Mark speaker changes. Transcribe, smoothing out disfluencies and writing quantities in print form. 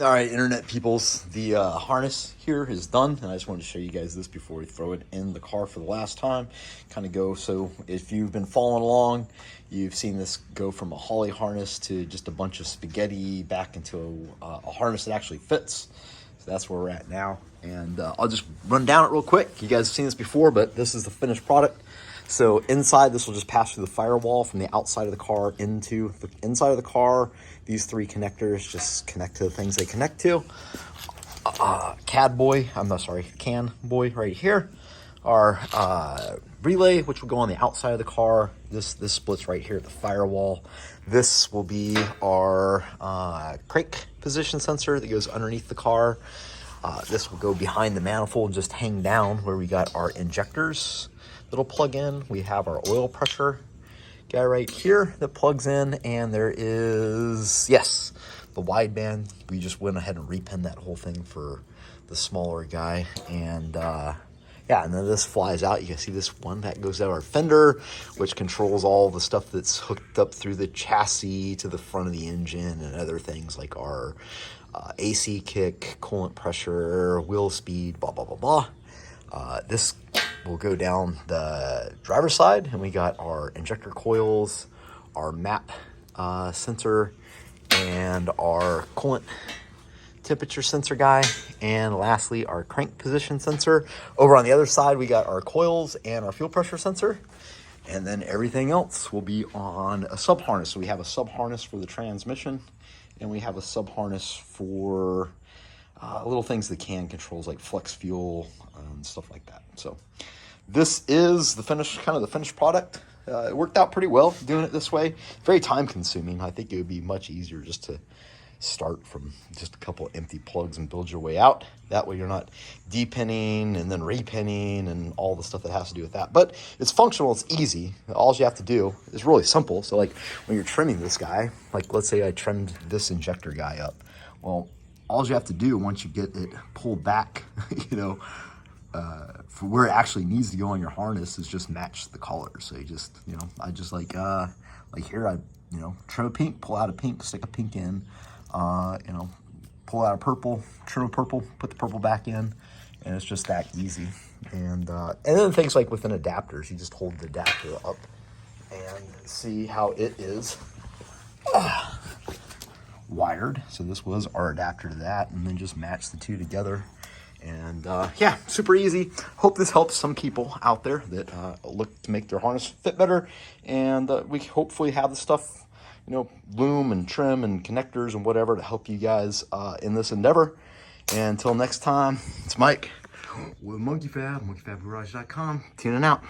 Speaker 1: All right, internet peoples, the harness here is done, and I just wanted to show you guys this before we throw it in the car for the last time. Kind of go, so if you've been following along, you've seen this go from a Holley harness to just a bunch of spaghetti back into a harness that actually fits. So that's where we're at now, and I'll just run down it real quick. You guys have seen this before, but this is the finished product. So inside, this will just pass through the firewall from the outside of the car into the inside of the car. These three connectors just connect to the things they connect to. Can boy right here. Our relay, which will go on the outside of the car. This splits right here at the firewall. This will be our crank position sensor that goes underneath the car. This will go behind the manifold and just hang down where we got our injectors that'll plug in. We have our oil pressure guy right here that plugs in, and there is, yes, the wideband. We just went ahead and repinned that whole thing for the smaller guy, and yeah, and then this flies out. You can see this one that goes out our fender, which controls all the stuff that's hooked up through the chassis to the front of the engine and other things like our AC kick, coolant pressure, wheel speed, blah, blah, blah, blah. This will go down the driver's side, and we got our injector coils, our map sensor, and our coolant temperature sensor guy, and lastly our crank position sensor. Over on the other side, we got our coils and our fuel pressure sensor, and then everything else will be on a sub harness. So we have a sub harness for the transmission, and we have a sub harness for little things that can controls like flex fuel and stuff like that. So this is the finished product. It worked out pretty well doing it this way. Very time consuming. I think it would be much easier just to start from just a couple empty plugs and build your way out. That way you're not depinning and then repinning and all the stuff that has to do with that. But it's functional, it's easy. All you have to do is really simple. So like when you're trimming this guy, like let's say I trimmed this injector guy up. Well, all you have to do once you get it pulled back, for where it actually needs to go on your harness is just match the colors. So you just, I just like here, I, trim a pink, pull out a pink, stick a pink in, pull out a purple, trim a purple, put the purple back in, and it's just that easy. And then things like within adapters, you just hold the adapter up and see how it is wired. So this was our adapter to that, and then just match the two together. And yeah, super easy. Hope this helps some people out there that look to make their harness fit better. And we hopefully have the stuff, loom and trim and connectors and whatever to help you guys in this endeavor. And until next time, it's Mike with Monkey Fab, monkeyfabgarage.com, tuning out.